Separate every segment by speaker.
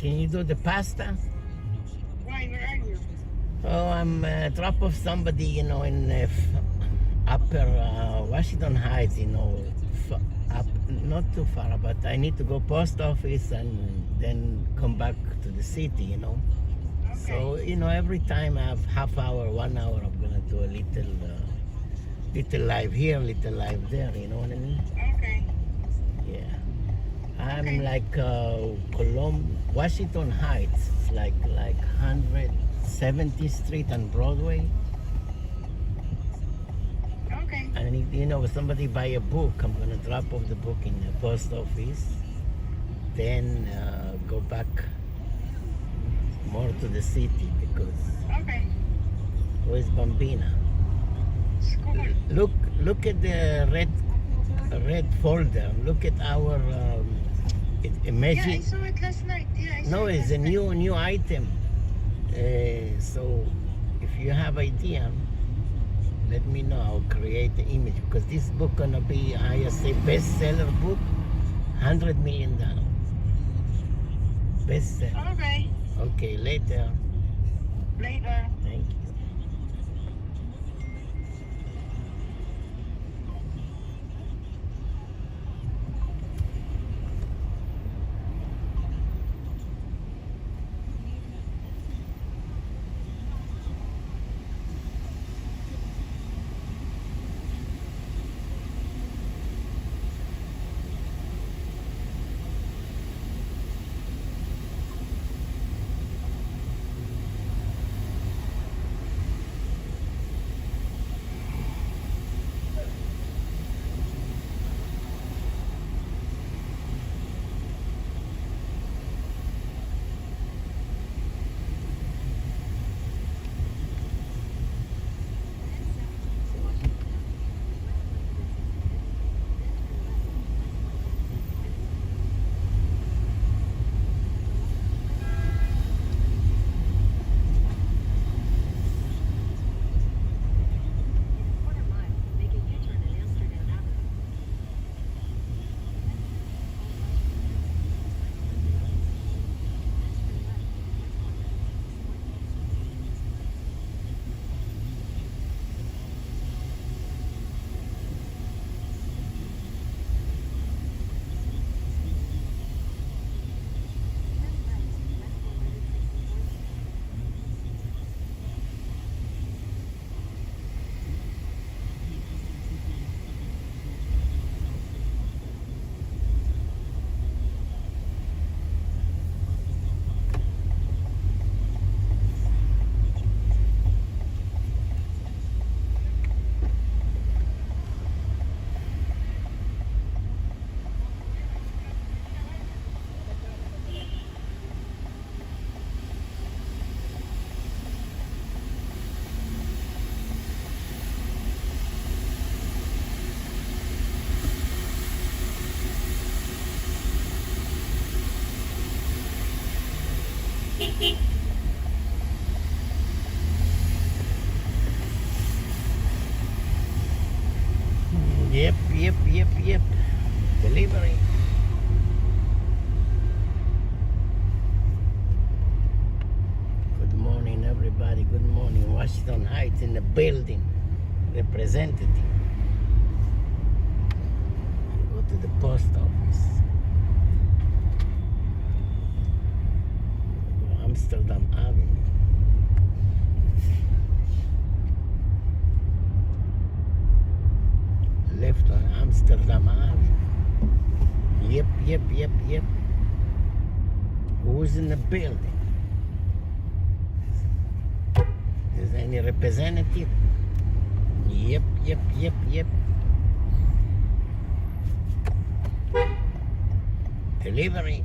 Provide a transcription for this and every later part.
Speaker 1: Can you do the pasta?
Speaker 2: Why, where are you?
Speaker 1: Oh, I'm drop off somebody, in upper Washington Heights, up not too far, but I need to go post office and then come back to the city. So, every time I have half hour, 1 hour, I'm gonna do a little live here, little live there. You know what I mean?
Speaker 2: Okay.
Speaker 1: Yeah. I'm
Speaker 2: Okay.
Speaker 1: like Washington Heights. It's like 170th Street and Broadway.
Speaker 2: Okay.
Speaker 1: And if somebody buy a book, I'm gonna drop off the book in the post office. Then go back more to the city because
Speaker 2: Okay.
Speaker 1: where's Bambina?
Speaker 2: School.
Speaker 1: Look at the red folder. Look at our
Speaker 2: Yeah, I
Speaker 1: imagine.
Speaker 2: saw it last night. Yeah, I saw
Speaker 1: No,
Speaker 2: it
Speaker 1: it's
Speaker 2: last
Speaker 1: a
Speaker 2: night.
Speaker 1: new item. So if you have idea, let me know. I'll create the image because this book gonna be ISA bestseller book, $100 million bestseller.
Speaker 2: Okay.
Speaker 1: Okay, later.
Speaker 2: Later.
Speaker 1: Thank you. Yep. Delivery. Good morning, everybody. Good morning. Washington Heights in the building. Representative. Go to the post office. Go Amsterdam Avenue. Left on Amsterdam Avenue. Yep. Who's in the building? Is there any representative? Yep. Delivery.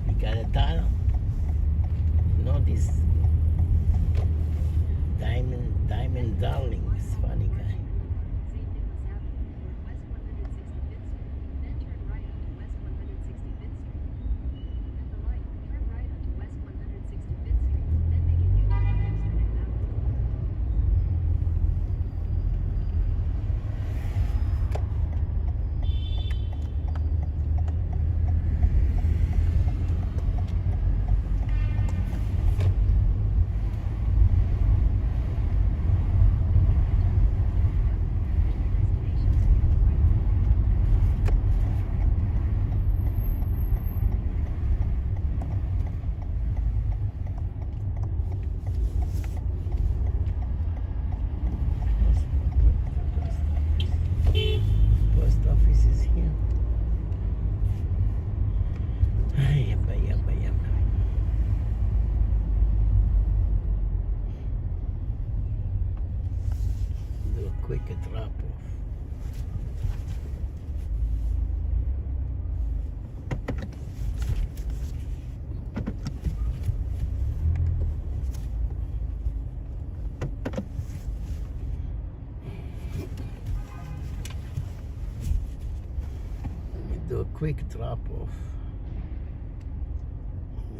Speaker 1: You got $1? This Diamond Darlings, funny guy. quick drop off. We do a quick drop off.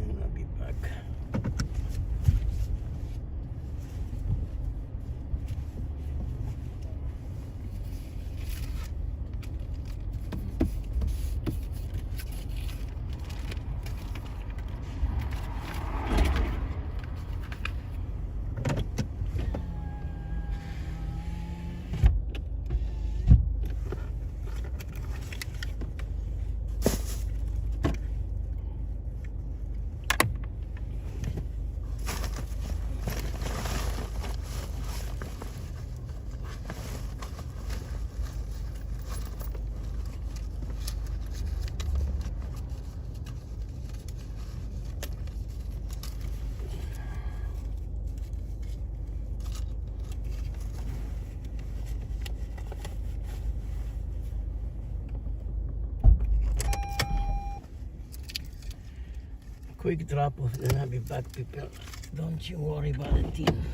Speaker 1: And I'll be back. Quick drop off, then I'll be back, people. Don't you worry about the team.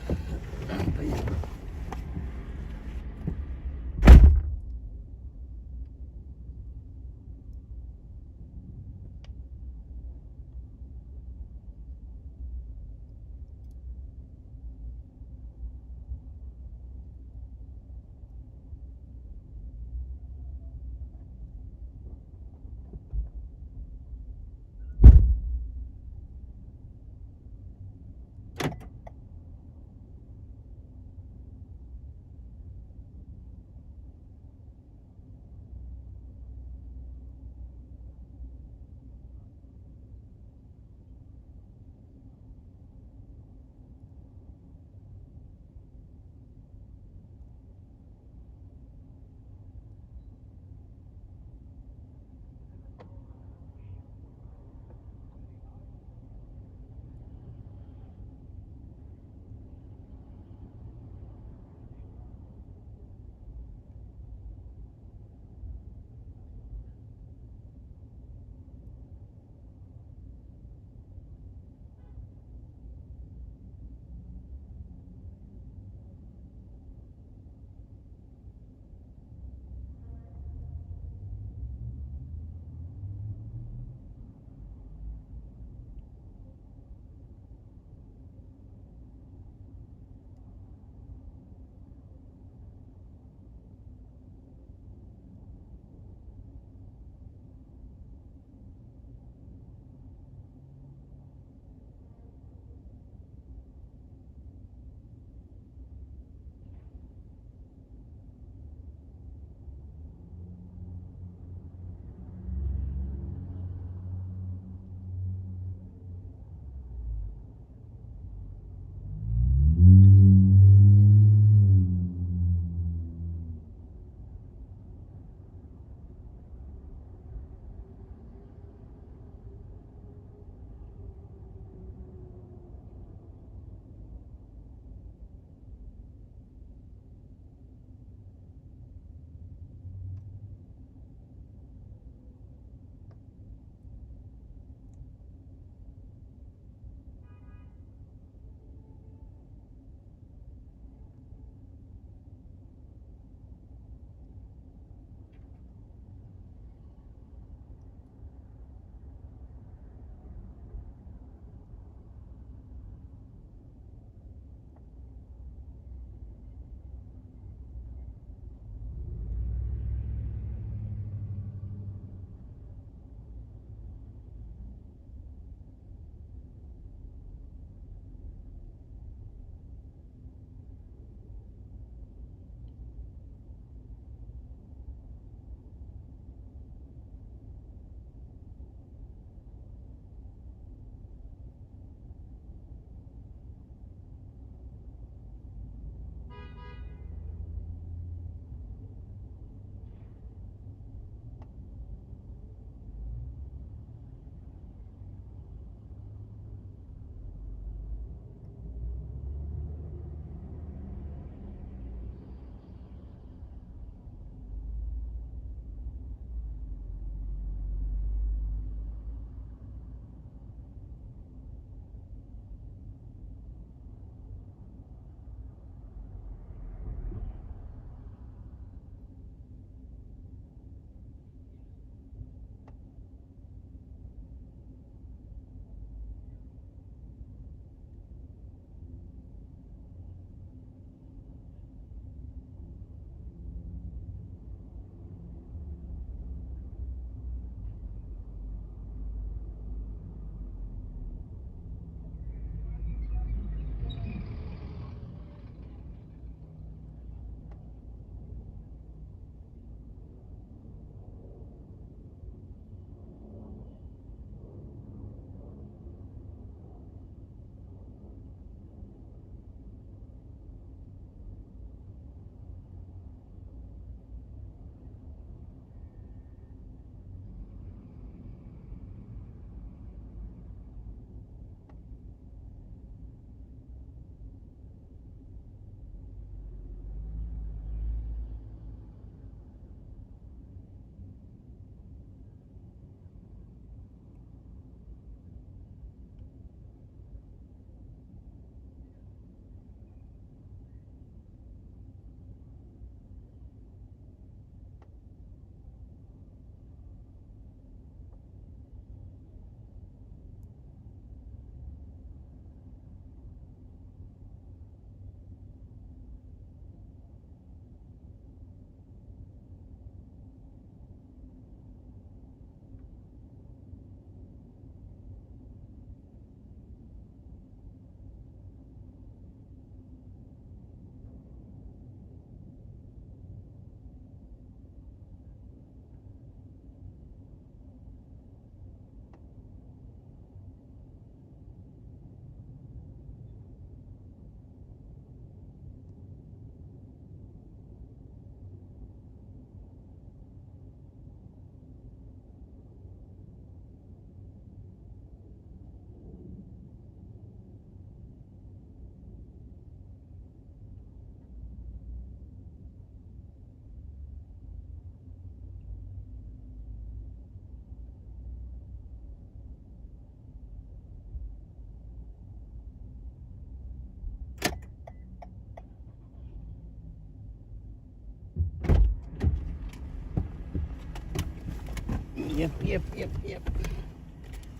Speaker 1: Yep.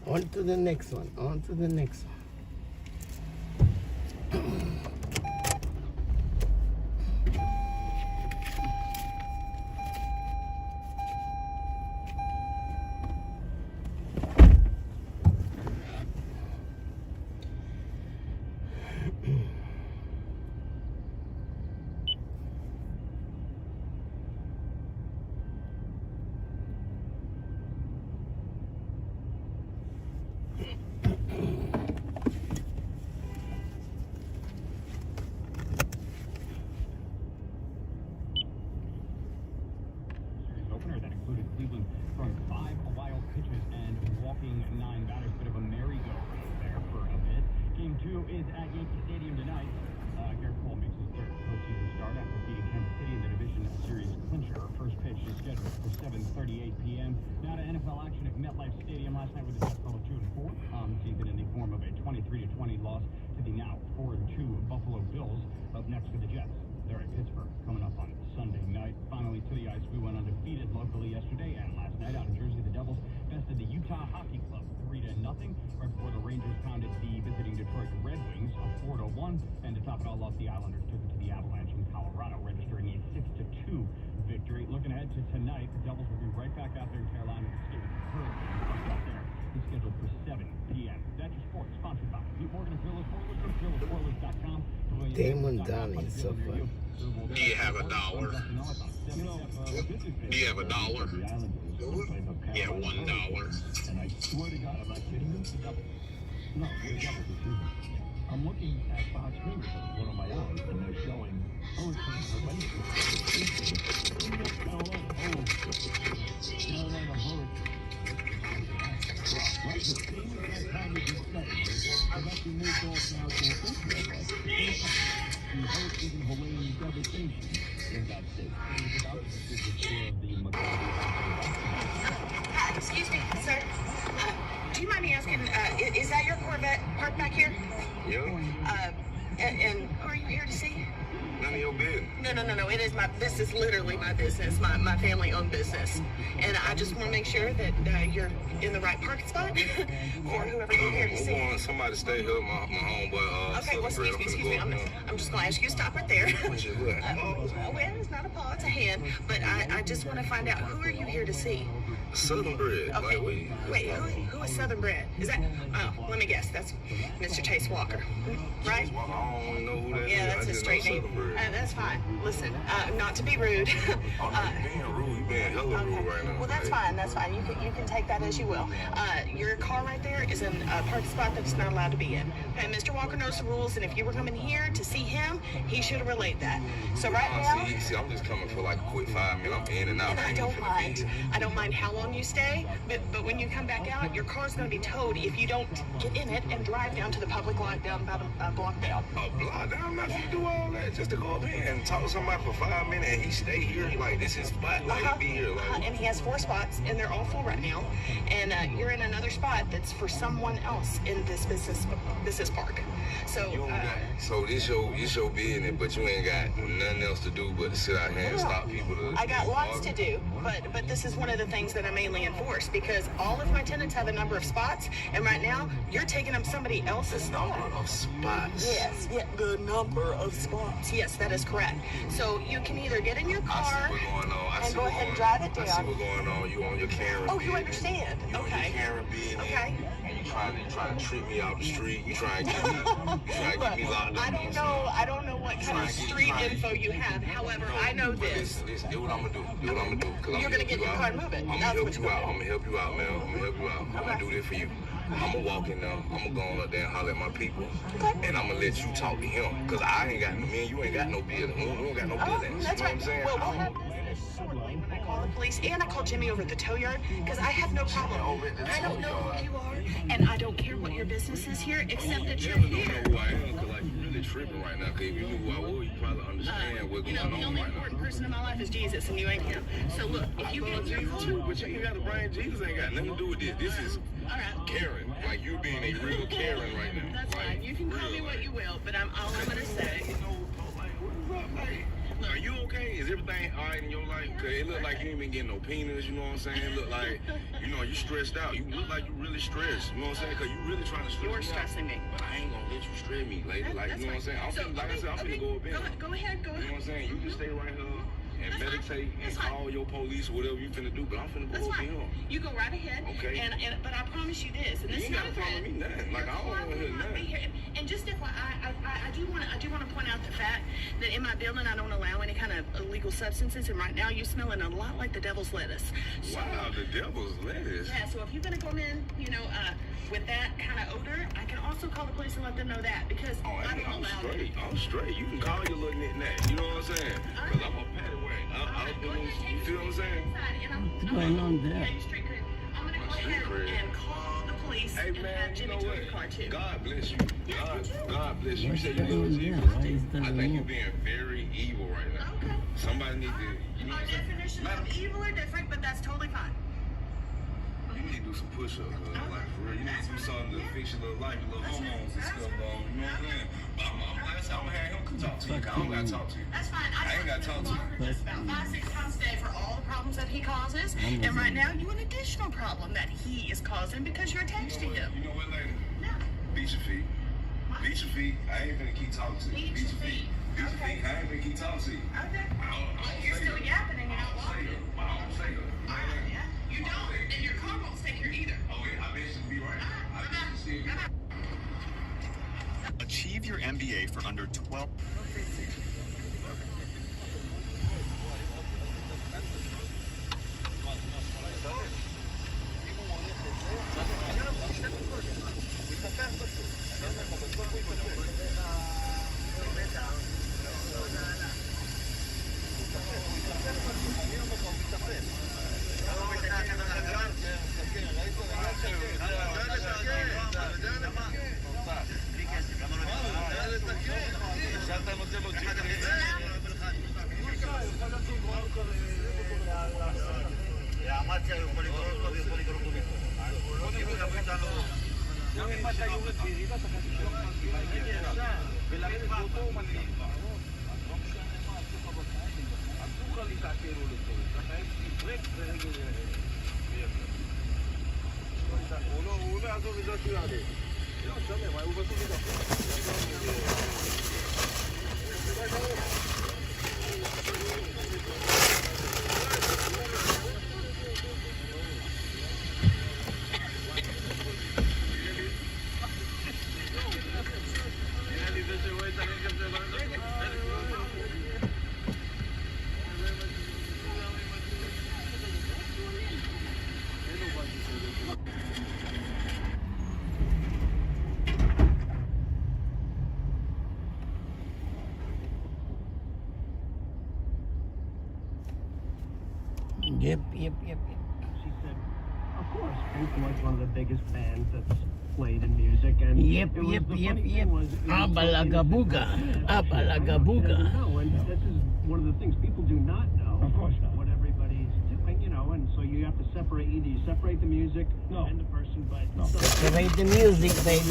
Speaker 1: On to the next one.
Speaker 3: Opener that included Cleveland throwing 5 wild pitches and walking 9 batters. Bit of a merry-go-round there for a bit. Game 2 is at Yankee Stadium tonight. Garrett Cole makes his third postseason start after beating Kansas City in the division series clincher. First pitch is scheduled for 7:38 p.m. Now to NFL action at MetLife Stadium. Last night with the Jets fell to 2-4 on the season in the form of a 23-20 loss to the now 4-2 Buffalo Bills. Up next for the Jets, they're at Pittsburgh coming up on Sunday night. Finally to the ice, we went undefeated locally yesterday and last night out in Jersey. The Devils bested the Utah Hockey Club 3-0 right before the Rangers pounded the visiting Detroit Red Wings 4-1, and to top it all off, the Islanders took it to the Avalanche in Colorado, registering a 6-2 victory. Looking ahead to tonight, the Devils will be right back out there in Carolina to skate with the Hurricanes. Out there is scheduled for 7 p.m. That's your sports, sponsored by Pete Morgan and Fearless Oilers from fearlessoilers.com.
Speaker 1: Damon Dunn is so fun.
Speaker 4: Do you have $1? Do you have $1? Yeah, $1.
Speaker 3: And I swear to God, I'm not kidding you. No, the Devils this season. I'm looking at Fox News on one of my eyes, and they're showing Hurricane Carolina Hurricane. Right, the same exact time as the study. I've actually moved off now to the Hurricane Helene devastation in that state. It was about to destroy the
Speaker 2: Excuse me, sir. Do you mind me asking, is that your Corvette parked back here?
Speaker 4: Yeah.
Speaker 2: And who are you here to see?
Speaker 4: None of your business.
Speaker 2: No. It is this is literally my business, my family-owned business. And I just want to make sure that you're in the right parking spot for whoever you're here to
Speaker 4: I
Speaker 2: see.
Speaker 4: want somebody to stay here. My homeboy.
Speaker 2: Okay, well, excuse me. I'm just going to ask you to stop right there.
Speaker 4: Which is what?
Speaker 2: Well, it's not a paw, it's a hand. But I just want to find out, who are you here to see?
Speaker 4: Southern bread.
Speaker 2: Okay.
Speaker 4: Like
Speaker 2: Wait, who is Southern Bread? Is that? Oh, let me guess. That's Mr. Chase Walker, right?
Speaker 4: I don't know who that is.
Speaker 2: Yeah, that's
Speaker 4: I
Speaker 2: his
Speaker 4: just
Speaker 2: straight
Speaker 4: know
Speaker 2: name.
Speaker 4: Southern bread.
Speaker 2: That's fine. Listen, not to be rude.
Speaker 4: You being rude. You being hella rude right now.
Speaker 2: Well, that's fine. That's fine. You can take that as you will. Your car right there is in a parking spot that's not allowed to be in. And Mr. Walker knows the rules, and if you were coming here to see him, he should have relayed that. So right now,
Speaker 4: See, I'm just coming for like a quick 5 minutes. I'm in and out.
Speaker 2: and I don't mind. I don't mind how long you stay, but when you come back out, your car's going to be towed if you don't get in it and drive down to the public lot down about a block down.
Speaker 4: A block down, I'm not gonna do all that just to go up here and talk to somebody for 5 minutes and he stay here like this is spot, like he be here like.
Speaker 2: And he has 4 spots, and they're all full right now. And you're in another spot that's for someone else in this business park. So
Speaker 4: You don't got, so this your business, but you ain't got nothing else to do but to sit out here and stop people to.
Speaker 2: I got lots to do, but this is one of the things that I mainly enforce because all of my tenants have a number of spots, and right now you're taking up somebody else's spot.
Speaker 4: Number of spots.
Speaker 2: Yes, the number of spots. Yes, that is correct. So you can either get in your
Speaker 4: I
Speaker 2: car
Speaker 4: see what's going on.
Speaker 2: and go ahead and drive it
Speaker 4: I see
Speaker 2: down.
Speaker 4: what's going on. You on your Karen
Speaker 2: Oh, you
Speaker 4: business.
Speaker 2: understand?
Speaker 4: You on your
Speaker 2: Okay.
Speaker 4: Karen business.
Speaker 2: Okay.
Speaker 4: You trying to trip me out the street. You trying to get me locked up.
Speaker 2: I don't know what kind of street info you have. However, I know this.
Speaker 4: Listen, do what I'm gonna do. Do what I'm gonna do. Cause
Speaker 2: You're gonna get your car moving.
Speaker 4: I'm gonna
Speaker 2: That's
Speaker 4: help
Speaker 2: what
Speaker 4: you
Speaker 2: you're
Speaker 4: out.
Speaker 2: gonna
Speaker 4: I'm gonna help you out, man. I'm gonna help you out. I'm gonna do this for you. I'm gonna walk in there. I'm gonna go up there and holler at my people.
Speaker 2: Okay.
Speaker 4: And I'm gonna let you talk to him. Cause I ain't got me and you ain't got no business. We don't got no business.
Speaker 2: That's
Speaker 4: You know what
Speaker 2: right.
Speaker 4: I'm saying?
Speaker 2: Well, we'll have this shortly when I call the police, and I call Jimmy over at the tow yard because I have no problem. I don't know who you are, and I don't care what your business is here, except that you're
Speaker 4: You don't
Speaker 2: here.
Speaker 4: know who I am, cause like you really tripping right now. Cause if you knew who I was, you probably understand what's
Speaker 2: You
Speaker 4: going
Speaker 2: know, the
Speaker 4: on
Speaker 2: only
Speaker 4: right now.
Speaker 2: important person in my life is Jesus, and you ain't him. So look, if you get your car,
Speaker 4: Too, but you ain't got to bring Jesus. Ain't got nothing to do with this. This is
Speaker 2: all right.
Speaker 4: Karen. Like you being a real Karen right now.
Speaker 2: That's
Speaker 4: like,
Speaker 2: fine. You can call me what you will, but all I'm gonna say.
Speaker 4: Are you okay? Is everything all right in your life? Cause it look like you ain't been getting no peanuts, you know what I'm saying? It look like, you stressed out. You look like you really stressed, you know what I'm saying? Cause you really trying to stress
Speaker 2: You're
Speaker 4: me out.
Speaker 2: stressing me.
Speaker 4: But I ain't gonna let you stress me later. Like,
Speaker 2: That's
Speaker 4: you know what I'm saying? I'm
Speaker 2: fine.
Speaker 4: finna, like I said, I'm finna go up in.
Speaker 2: Go ahead.
Speaker 4: You know what I'm saying? You can stay right here and
Speaker 2: That's fine.
Speaker 4: meditate and
Speaker 2: That's fine.
Speaker 4: call your police or whatever you finna do, but I'm finna
Speaker 2: That's
Speaker 4: go up
Speaker 2: fine.
Speaker 4: in here.
Speaker 2: You go right ahead.
Speaker 4: Okay.
Speaker 2: But I promise you this, and
Speaker 4: You
Speaker 2: this
Speaker 4: ain't
Speaker 2: is
Speaker 4: gotta
Speaker 2: not a
Speaker 4: promise
Speaker 2: threat.
Speaker 4: me nothing. Like, I don't
Speaker 2: Your car
Speaker 4: wanna hear
Speaker 2: will not be
Speaker 4: nothing.
Speaker 2: here. And just FYI, I do want to point out the fact that in my building I don't allow any kind of illegal substances, and right now you're smelling a lot like the devil's lettuce. So,
Speaker 4: Wow, the devil's lettuce.
Speaker 2: yeah, so if you're gonna come in, with that kind of odor, I can also call the police and let them know that because
Speaker 4: Oh,
Speaker 2: I don't
Speaker 4: I'm
Speaker 2: allow
Speaker 4: straight.
Speaker 2: it.
Speaker 4: I'm straight. You can call your little knick-knack. You know what I'm saying? Because I'm a patty whack. You feel what I'm saying?
Speaker 1: What's going on there?
Speaker 2: Yeah, your street cred. I'm gonna go
Speaker 4: street
Speaker 2: ahead
Speaker 4: cred.
Speaker 2: and call the police
Speaker 4: Hey,
Speaker 2: and
Speaker 4: man,
Speaker 2: have
Speaker 4: you
Speaker 2: Jimmy
Speaker 4: know
Speaker 2: tow
Speaker 4: what?
Speaker 2: your car too.
Speaker 4: God bless you. God bless you. You
Speaker 1: What's
Speaker 4: say you
Speaker 1: going
Speaker 4: love
Speaker 1: on
Speaker 4: Jesus.
Speaker 1: there? Why is that
Speaker 4: I think you're
Speaker 1: remote?
Speaker 4: being very evil right now.
Speaker 2: Okay.
Speaker 4: Somebody need to, you know
Speaker 2: Our
Speaker 4: what I'm saying?
Speaker 2: definitions
Speaker 4: Matter-
Speaker 2: of evil are different, but that's totally fine.
Speaker 4: You need to do some push-ups, like for real. You need to do something to fix your little life, your little hormones and stuff, though. You know what I'm saying? But like I said, I'm gonna have him talk to you. 'Cause I don't gotta talk to you.
Speaker 2: That's fine.
Speaker 4: I ain't gotta talk to you.
Speaker 2: Just about 5-6 times a day for all the problems that he causes, and right now you an additional problem that he is causing because you're attached to him.
Speaker 4: You know what, lady?
Speaker 2: No.
Speaker 4: Beat your feet. Beat your feet. I ain't gonna keep talking to you.
Speaker 2: Beat your feet.
Speaker 4: Beat your
Speaker 2: Okay.
Speaker 4: feet. I ain't gonna keep talking to you.
Speaker 2: Okay.
Speaker 4: I
Speaker 2: You're
Speaker 4: don't
Speaker 2: still
Speaker 4: say
Speaker 2: yapping and you're not
Speaker 4: I don't say
Speaker 2: walking.
Speaker 4: that. I don't say that.
Speaker 2: Yeah. You don't, and your car won't stay here either.
Speaker 4: Oh, yeah, I bet you be right. I bet you still be right.
Speaker 5: Achieve your MBA for under 12.
Speaker 1: Yep.
Speaker 6: She said, of course, Pink was one of the biggest bands that's played in music. And
Speaker 1: Yep.
Speaker 6: the funny thing was, it was
Speaker 1: Abalagabuga. Abalagabuga.
Speaker 6: No, and this is one of the things people do not know.
Speaker 3: Of course not.
Speaker 6: What everybody's doing, and so you have to separate. Either you separate the music and the person, but
Speaker 1: Separate the music, baby.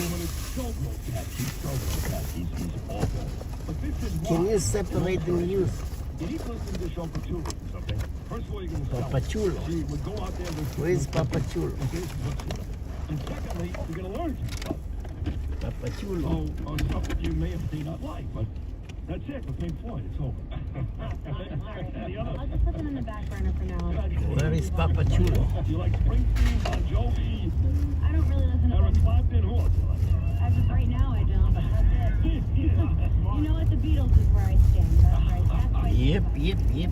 Speaker 3: He's awful. But this is
Speaker 1: Can
Speaker 3: why.
Speaker 1: you separate the music?
Speaker 3: You need to listen to this show for two reasons, okay? First of all, you're going to
Speaker 1: Papa Chulo.
Speaker 3: She would go out there with
Speaker 1: Where's Papa Chulo?
Speaker 3: And secondly, you're going to learn some stuff.
Speaker 1: Papa Chulo.
Speaker 3: On stuff that you may or may not like, but that's it with Pink Floyd. It's over. And the other,
Speaker 7: I'll just put them in the back burner for now.
Speaker 1: Where is Papa Chulo?
Speaker 3: you like Springsteen, Bon Jovi,
Speaker 7: I don't really listen to
Speaker 3: Eric
Speaker 7: them.
Speaker 3: Clapton, who else you like?
Speaker 7: As of right now, I don't. That's it.
Speaker 3: Yeah, that's
Speaker 7: You
Speaker 3: smart.
Speaker 7: know what? The Beatles is where I stand. That's right. That's right.
Speaker 1: Yep.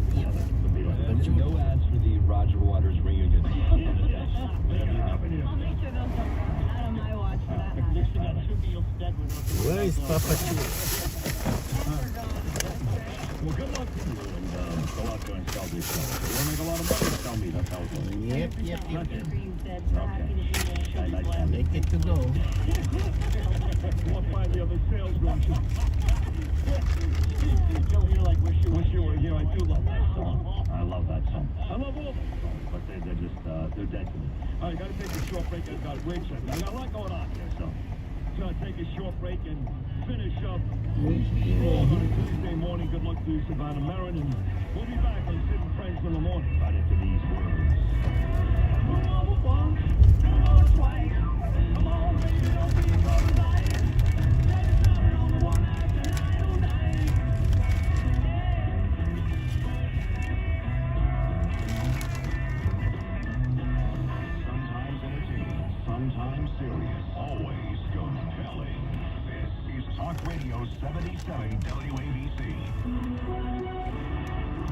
Speaker 3: No ads for the Roger Waters reunion.
Speaker 7: I'll make sure those are out of my watch for that matter.
Speaker 1: Where is Papa Chulo?
Speaker 3: Well, good luck to you, and go out there and sell these things. You'll make a lot of money. Tell me, that's how it goes.
Speaker 1: Yep.
Speaker 7: Happy for you, Sid. So happy to be there.
Speaker 1: Make it to go.
Speaker 3: We'll find the other sales going to. You're like, wish you were here. I do love that song. I love that song. I love all those songs, but they're just, they're dead to me. All right, gotta take a short break. I've got a great segment. I got a lot going on here, so. Gonna take a short break and
Speaker 8: finish up strong on a Tuesday morning. Good luck to Savannah Marin, and we'll be back on Sid and Friends in the morning right after these words. Come on once, come on twice, come on, baby, don't be so excited. Let's turn on the one after 909.
Speaker 3: Sometimes entertaining, sometimes serious, always compelling. This is Talk Radio 77 WABC.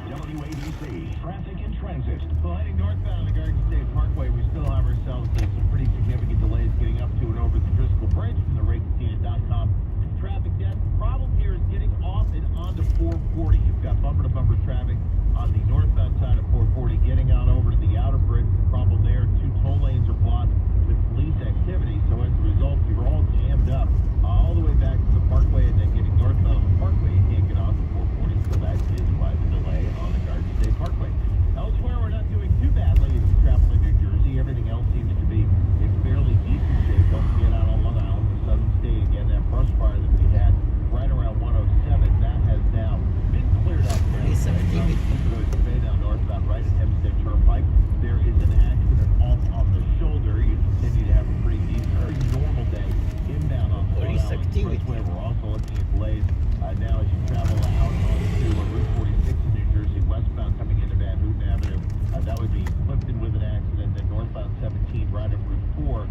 Speaker 3: WABC, traffic and transit.
Speaker 9: Well, heading northbound the Garden State Parkway, we still have ourselves some pretty significant delays getting up to and over the Driscoll Bridge from the RayCatina.com traffic desk. Problem here is getting off and onto 440. You've got bumper-to-bumper traffic on the northbound side of 440, getting on over to the outer bridge. The problem there, 2 toll lanes are blocked with police activity, so as a result, you're all jammed up all the way back to the Parkway, and then getting northbound on the Parkway, you can't get off at 440, so that is why the delay on the Garden State Parkway. Elsewhere, we're not doing too badly as you travel in New Jersey. Everything else seems to be in fairly decent shape. Don't forget out on Long Island, the Southern State, again, that brush fire that we had right around 107, that has now been cleared up.
Speaker 1: Police activity.
Speaker 9: Good down northbound right at Hempstead Turnpike. There is an accident off on the shoulder. You continue to have a pretty decent, very normal day inbound on the
Speaker 1: Police
Speaker 9: Long Island
Speaker 1: activity.
Speaker 9: Expressway. We're also looking at delays now as you travel out onto Route 46 in New Jersey, westbound coming into Van Houten Avenue. That would be Clifton with an accident, then northbound 17 right at Route 4.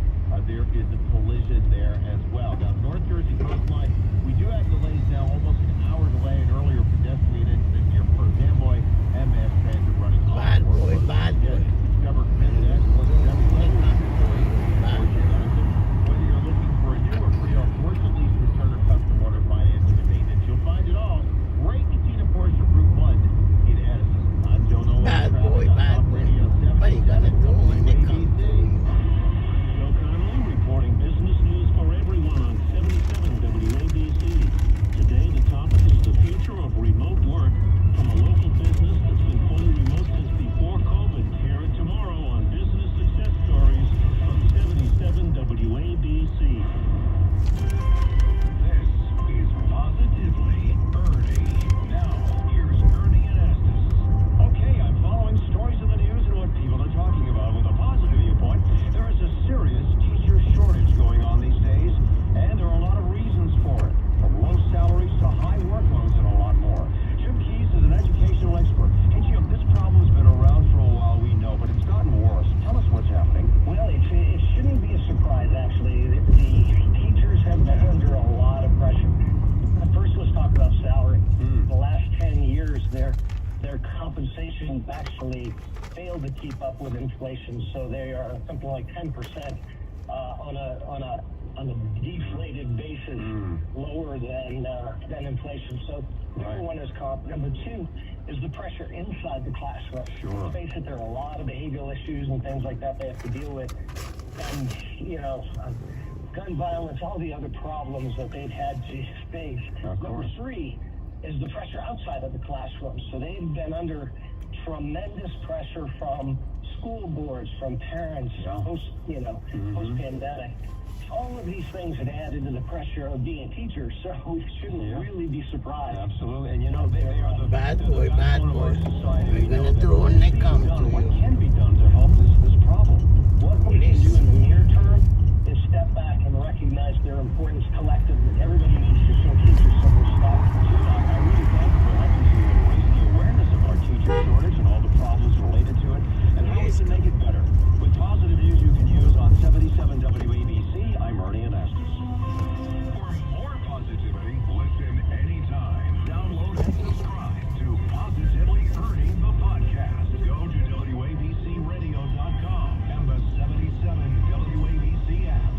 Speaker 9: There is a collision there as well. Now, North Jersey coastline, we do have delays now, almost an hour delay, an earlier pedestrian incident near Perth Amboy and Mass Transit running off.
Speaker 1: Bad boy, bad boy.
Speaker 9: Discover committed excellence every level. Whether you're looking for a new or pre-owned Porsche, lease, return, or custom order financing and maintenance, you'll find it all. RayCatina Porsche Route 1 in Edison. I'm Joe Nolan.
Speaker 1: Bad boy, bad boy. What are you gonna do when they come to you?
Speaker 8: Joe Connolly reporting business news for everyone on 77 WABC. Today, the topic is the future of remote work from a local business that's been fully remote since before COVID. Hear it tomorrow on Business Success Stories on 77 WABC.
Speaker 3: This is Positively Ernie. Now, here's Ernie and Estes. Okay, I'm following stories in the news and what people are talking about with a positive viewpoint. There is a serious teacher shortage going on these days, and there are a lot of reasons for it, from low salaries to high workloads and a lot more. Jim Keys is an educational expert. Hey, Jim, this problem's been around for a while, we know, but it's gotten worse. Tell us what's happening.
Speaker 6: Well, it shouldn't be a surprise, actually. The teachers have been under a lot of pressure. First, let's talk about salary. The last 10 years, their compensation actually failed to keep up with inflation, so they are something like 10% on a deflated basis lower than inflation. So number one is comp. Number two is the pressure inside the classroom.
Speaker 3: Sure.
Speaker 6: Let's face it, there are a lot of behavioral issues and things like that they have to deal with, and gun violence, all the other problems that they've had to face. Number three is the pressure outside of the classroom. So they've been under tremendous pressure from school boards, from parents, post-pandemic. All of these things have added to the pressure of being a teacher, so we shouldn't really be surprised.
Speaker 3: Absolutely, and they are the
Speaker 1: Bad boy, bad
Speaker 3: backbone of our
Speaker 1: boy.
Speaker 3: society.
Speaker 1: What are you
Speaker 3: We know
Speaker 1: gonna
Speaker 3: that
Speaker 1: do when they
Speaker 3: what's
Speaker 1: come
Speaker 3: being done,
Speaker 1: to
Speaker 3: what
Speaker 1: you?
Speaker 3: can be done to help this problem?
Speaker 6: What we can do in the near term is step back and recognize their importance collectively. Everybody needs to show teachers some respect.
Speaker 3: I really thank you for helping to raise the awareness of our teacher shortage and all the problems related to it, and how we can make it better. With positive news you can use on 77 WABC, I'm Ernie Anastas. For more positivity, listen anytime. Download and subscribe to Positively Ernie, the podcast. Go to WABCRadio.com and the 77 WABC app.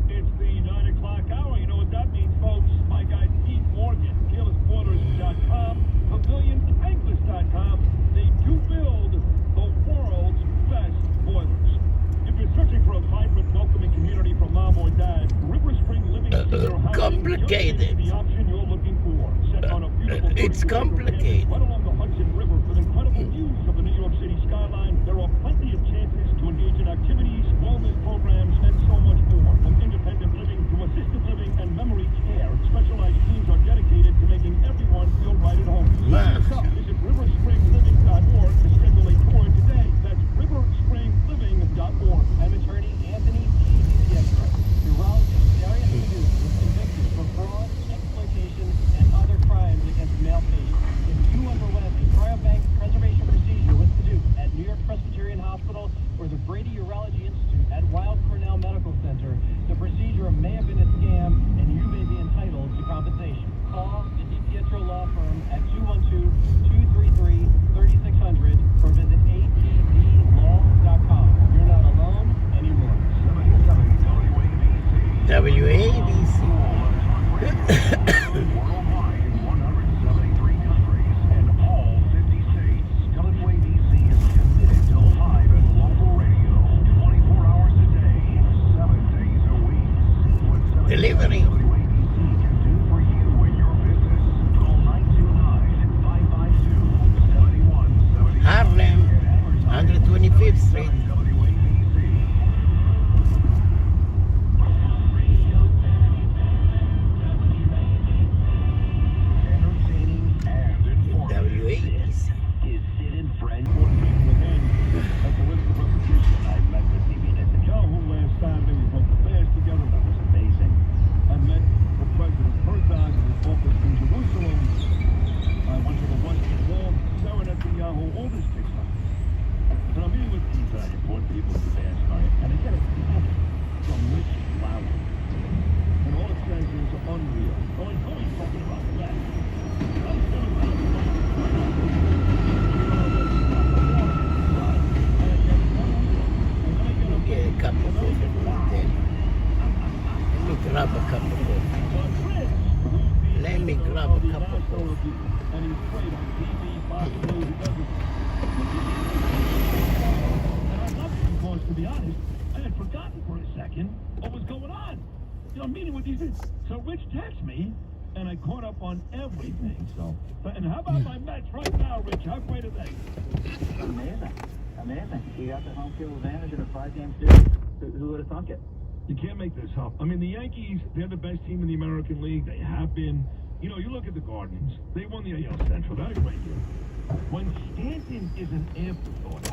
Speaker 8: It's the 9 o'clock hour. You know what that means, folks. My guy Steve Morgan, KeelerSporters.com, PavilionTankless.com. They do build the world's best boilers. If you're searching for a vibrant, welcoming community for mom or dad, River Spring Living Senior Housing
Speaker 1: Complicated.
Speaker 8: just may be the option you're looking for. Set on a beautiful
Speaker 1: It's
Speaker 8: 30-acre
Speaker 1: complicated.
Speaker 8: campus right along the Hudson River with incredible views of the New York City skyline. There are plenty of chances to engage in activities, wellness programs, and so much more. From independent living to assisted living and memory care, specialized teams are dedicated to making everyone feel right at home.
Speaker 1: Man.
Speaker 8: So visit riverspringliving.org to schedule a tour today. That's riverspringliving.org.
Speaker 6: I'm attorney Anthony T. Pietro, urologist Darius Perdue was convicted for fraud, exploitation, and other crimes against male patients. If you underwent a cryobank preservation procedure with Perdue at New York Presbyterian Hospital or the Brady Urology Institute at Weill Cornell Medical Center, the procedure may have been a scam and you may be entitled to compensation. Call the DiPietro Law Firm at 212-233-3600 or visit atdlaw.com. You're not alone anymore.
Speaker 1: WABC.
Speaker 8: Worldwide in 173 countries and all 50 states, WABC is committed to live and local radio 24 hours a day, 7 days a week. See what
Speaker 1: Delivery.
Speaker 8: WABC can do for you and your business. Call 929-552-7170.
Speaker 1: Harlem, 125th Street.
Speaker 8: Entertaining and informative.
Speaker 1: WABC.
Speaker 8: Is Sid and Friends. That's the list of reputation. I met with Bibi Netanyahu last Saturday. We put the fast together. That was amazing. I met with President Herzog in his office in Jerusalem. I went to the Western Wall, staring at Netanyahu, all this big stuff. And I'm meeting with these important people last night, and I get a comment from Rich Lowry. And all it says is unreal. Oh, and he's talking about that. I'm still
Speaker 1: Get a cup of coffee right there. Let me grab a cup of coffee. Let me grab a cup of coffee.
Speaker 8: And he's played on TV, Fox News, he doesn't. And I love it because, to be honest, I had forgotten for a second what was going on. You know, meeting with these things. So Rich texted me, and I caught up on everything. So, and how about my Mets right now, Rich? How great are they?
Speaker 6: Amazing. Amazing. You got the home field advantage in a 5-game series. Who would have thunk it?
Speaker 8: You can't make this up. I mean, the Yankees, they're the best team in the American League. They have been. You know, you look at the Guardians. They won the AL Central. That a great year. When Stanton is an afterthought.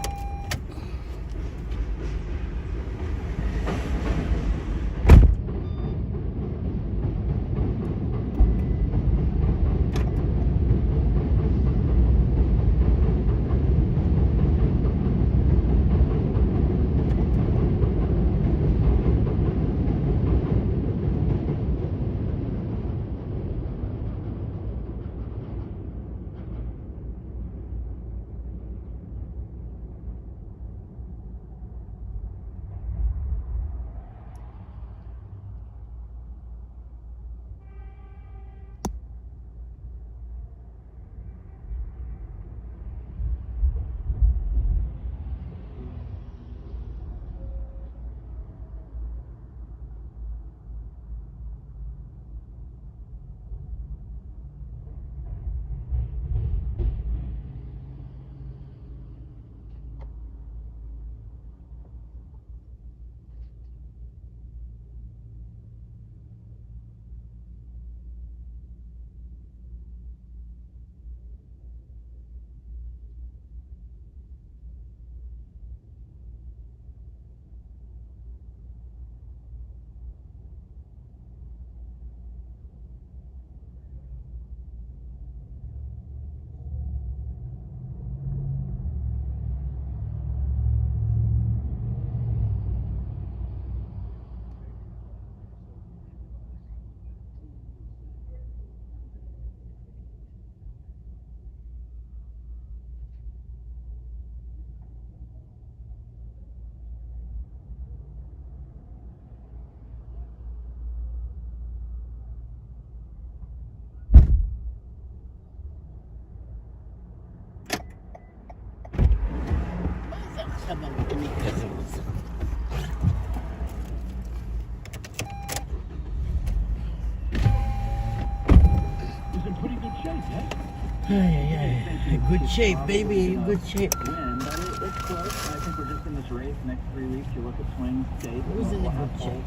Speaker 1: Good shape, baby. Good shape.
Speaker 6: Win, but it's close. I think we're just in this race. Next 3 weeks, you look at swing state.
Speaker 1: Who's in a good shape?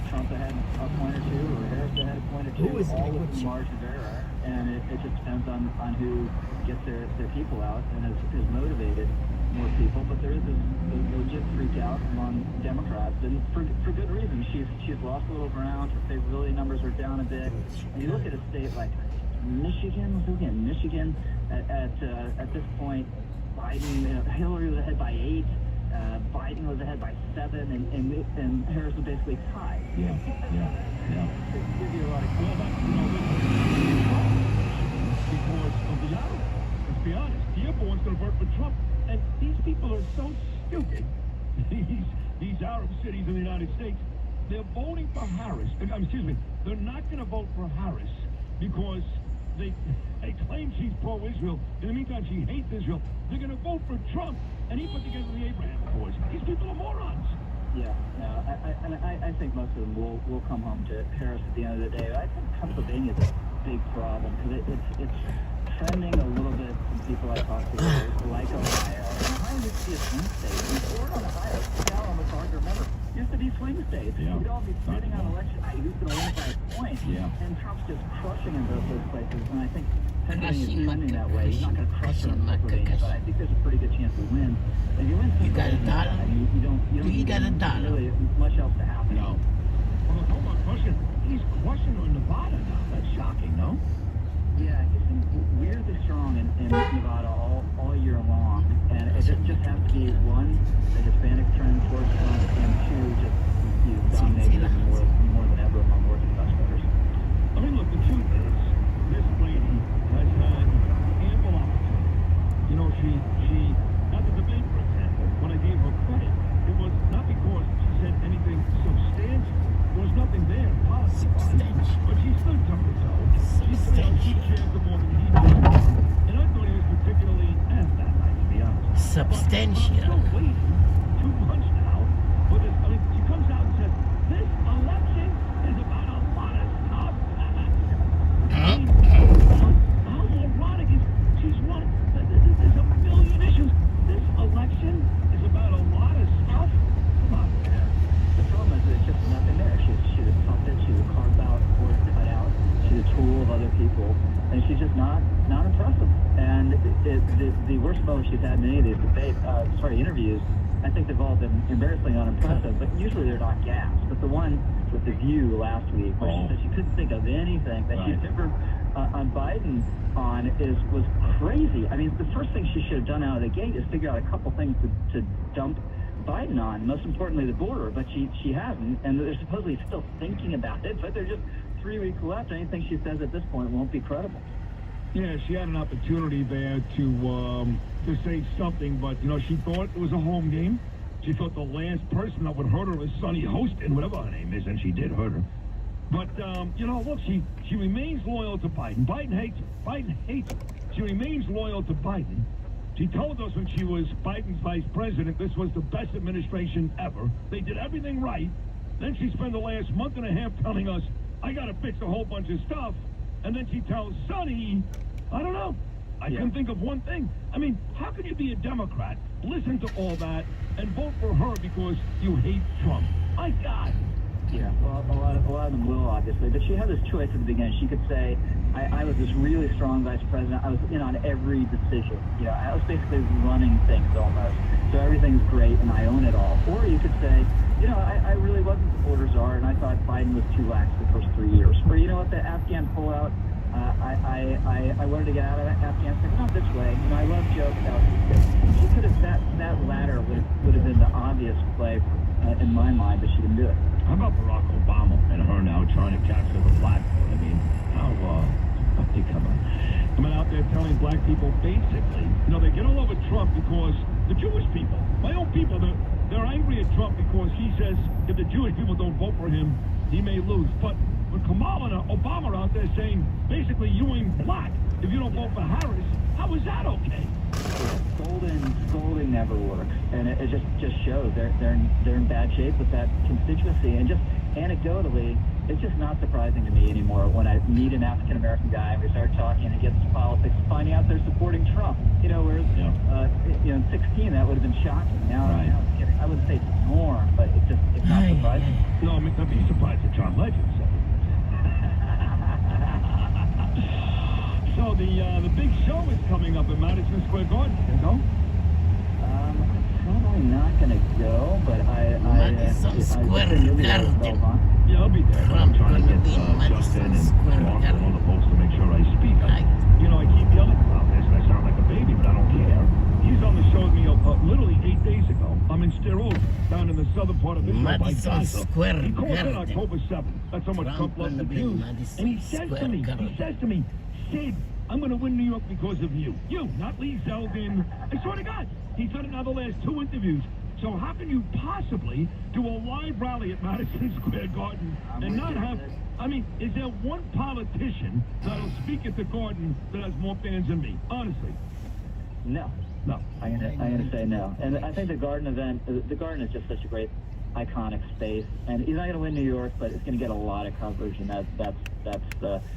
Speaker 6: Trump ahead a point or two, or Harris ahead a point or two,
Speaker 1: Who is
Speaker 6: all
Speaker 1: Nick
Speaker 6: with
Speaker 1: Chin?
Speaker 6: margin of error. And it just depends on who gets their people out and is motivated more people. But there is this legit freak out among Democrats, and for good reason. She's lost a little ground. Her favorability numbers are down a bit. And you look at a state like Michigan. Michigan at this point, Biden, Hillary was ahead by 8. Biden was ahead by 7, and Harris was basically tied.
Speaker 9: Yeah.
Speaker 6: It gives you a lot of
Speaker 9: Because of the Arab. Let's be honest. Everyone's going to vote for Trump. And these people are so stupid. These Arab cities in the United States, they're voting for Harris. Excuse me. They're not going to vote for Harris because they claim she's pro-Israel. In the meantime, she hates Israel. They're going to vote for Trump. And he put together the Abraham Accords. These people are morons.
Speaker 6: Yeah, I think most of them will come home to Harris at the end of the day. I think Pennsylvania is a big problem because it's trending a little bit from people I talk to like Ohio. And Ohio used to be a swing state. And Florida and Ohio, now almost hard to remember, used to be swing states.
Speaker 9: Yeah.
Speaker 6: We'd all be sitting on election night. Who's going to win by a point?
Speaker 9: Yeah.
Speaker 6: And Trump's just crushing in both those places. And I think Pennsylvania is
Speaker 1: Crushing
Speaker 6: trending that way. He's not going to crush her in Pennsylvania, but I think there's a pretty good chance he wins. If you win
Speaker 1: You got a
Speaker 6: Pennsylvania,
Speaker 1: dollar?
Speaker 6: I mean, you don't
Speaker 1: You got a dollar?
Speaker 6: really much else to happen.
Speaker 9: No. Well, hold on, crushing. He's crushing her in Nevada now. That's shocking, no?
Speaker 6: Yeah, he's been weirdly strong in Nevada all year long, and it just has to be one, the Hispanic trend towards Trump, and two, just he's dominated more than ever among working class voters.
Speaker 9: I mean, look, the truth is, this lady has had ample opportunity. You know, she at the debate, for example, when I gave her credit, it was not because she said anything substantial. There was nothing there policy-wise, but she stood toe-to-toe. She shared the more than he did. And I thought he was particularly that night, to be honest.
Speaker 1: Substantial.
Speaker 9: But I'm still waiting 2 months now for this. I mean, she comes out and says, this election is about a lot of stuff. I mean, how moronic is she's won? There's a million issues. This election is about a lot of stuff. Come on, man.
Speaker 6: The problem is there's just nothing there. She's a puppet, she's a carved out, or cut out, she's a tool of other people, and she's just not impressive. And the worst moment she's had in any of these interviews, I think they've all been embarrassingly unimpressive, but usually they're not gas. But the one with The View last week, where she said she couldn't think of anything that she'd ever on Biden was crazy. I mean, the first thing she should have done out of the gate is figure out a couple things to dump Biden on, most importantly the border, but she hasn't, and they're supposedly still thinking about it, but they're just 3 weeks left. Anything she says at this point won't be credible.
Speaker 9: Yeah, she had an opportunity there to say something, but, you know, she thought it was a home game. She thought the last person that would hurt her was Sonny Hostin, whatever her name is, and she did hurt her. But, you know, look, she remains loyal to Biden. Biden hates her. She remains loyal to Biden. She told us when she was Biden's vice president, this was the best administration ever. They did everything right. Then she spent the last month and a half telling us, I got to fix a whole bunch of stuff. And then she tells Sonny, I don't know. I couldn't think of one thing. I mean, how can you be a Democrat, listen to all that, and vote for her because you hate Trump? My God.
Speaker 6: Yeah, well, a lot of them will, obviously. But she had this choice at the beginning. She could say, I was this really strong vice president. I was in on every decision. You know, I was basically running things almost. So everything's great and I own it all. Or you could say, you know, I really wasn't the border czar and I thought Biden was too lax the first 3 years. Or, you know what, the Afghan pullout, I wanted to get out of Afghanistan, not this way. You know, I love Joe She could have, that latter would have been the obvious play in my mind, but she didn't do it.
Speaker 9: How about Barack Obama and her now trying to capture the platform? I mean, how they coming out there telling black people basically, you know, they get all over Trump because the Jewish people, my own people, they're angry at Trump because he says if the Jewish people don't vote for him, he may lose. But Kamala and Obama are out there saying basically you ain't black if you don't vote for Harris. How is that okay?
Speaker 6: Scolding never works, and it just shows they're in bad shape with that constituency. And just anecdotally, it's just not surprising to me anymore when I meet an African American guy and we start talking and it gets to politics, finding out they're supporting Trump. You know, whereas in 16, that would have been shocking. Now,
Speaker 8: Right.
Speaker 6: now it's getting, I wouldn't say it's the norm, but it's not
Speaker 1: Ay,
Speaker 6: surprising.
Speaker 8: No, I mean, I'd be surprised if John Legend said it. So the big show is coming up at Madison Square Garden. You go?
Speaker 6: Probably not going to go, but
Speaker 1: Madison Square Garden.
Speaker 8: Yeah, I'll be there.
Speaker 1: I'm
Speaker 8: trying to
Speaker 1: gonna
Speaker 8: get
Speaker 1: be in
Speaker 8: Justin
Speaker 1: Madison
Speaker 8: and
Speaker 1: Square
Speaker 8: Mark and all
Speaker 1: Garden.
Speaker 8: the folks to make sure I speak.
Speaker 1: Right.
Speaker 8: You know, I keep yelling about this, and I sound like a baby, but I don't care. He's on the show with me literally 8 days ago. I'm in Steroid, down in the southern part of Israel by
Speaker 1: Madison
Speaker 8: Gaza.
Speaker 1: Square
Speaker 8: He calls in
Speaker 1: Garden.
Speaker 8: October 7th. That's how much
Speaker 1: Trump
Speaker 8: Trump loves the
Speaker 1: gonna be in
Speaker 8: Jews.
Speaker 1: Madison
Speaker 8: And he says
Speaker 1: Square
Speaker 8: to me, Sid, I'm going to win New York because of you. You, not Lee Zeldin. I swear to God, he's done it now the last 2 interviews. So how can you possibly do a live rally at Madison Square Garden and not have... I mean, is there one politician that'll speak at the Garden that has more fans than me? Honestly.
Speaker 6: No.
Speaker 8: No.
Speaker 6: I'm gonna say no. And I think the Garden event, the Garden is just such a great, iconic space. And he's not gonna win New York, but it's gonna get a lot of coverage, and that's the.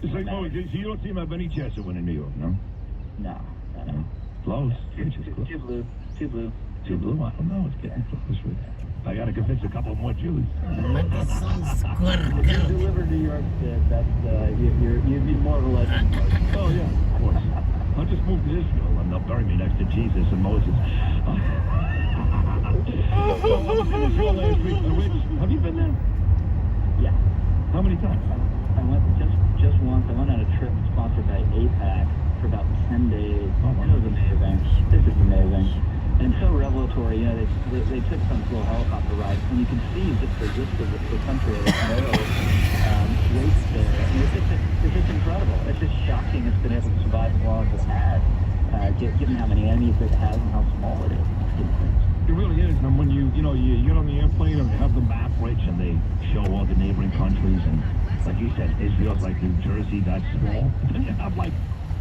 Speaker 8: It's like, oh, so you don't seem to have any chance of winning New York, no?
Speaker 6: No.
Speaker 8: Close. It's just close.
Speaker 6: Too blue.
Speaker 8: Too blue? I don't know. It's getting close. I got to convince a couple more Jews.
Speaker 1: Madison Square
Speaker 6: If you
Speaker 1: Garden.
Speaker 6: deliver New York, that's you'd be more of a legend.
Speaker 8: Oh, yeah, of course. I'll just move to Israel and they'll bury me next to Jesus and Moses. I was in Israel last week. Rich, have you been there?
Speaker 6: Yeah.
Speaker 8: How many times?
Speaker 6: I went just once. I went on a trip sponsored by APAC for about 10 days.
Speaker 8: Oh, wow.
Speaker 6: It was amazing. This is amazing. And so revelatory, you know, they took some little helicopter ride, and you can see just the country of waits there. And it's just incredible. It's just shocking it's been able to survive as long as it has, given how many enemies it has and how small it is.
Speaker 8: It really is. And when you get on the airplane and they have the map, Rich, and they show all the neighboring countries, and like you said, Israel's like New Jersey, that's small. Then you have like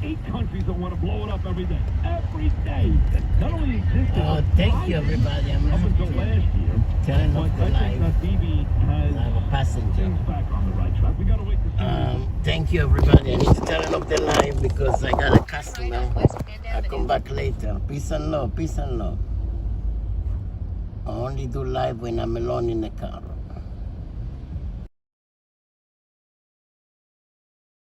Speaker 8: 8 countries that want to blow it up every day. Every day. Not only existed.
Speaker 1: Oh, thank you, everybody. I'm
Speaker 8: Up until last year.
Speaker 1: turning
Speaker 8: But
Speaker 1: off the
Speaker 8: I think
Speaker 1: live.
Speaker 8: that BB has
Speaker 1: I have a passenger.
Speaker 8: things back on the right track. We got to wait to see.
Speaker 1: Thank you, everybody. I need to turn off the live because I got a customer. I'll come back later. Peace and love. Peace and love. I only do live when I'm alone in the car.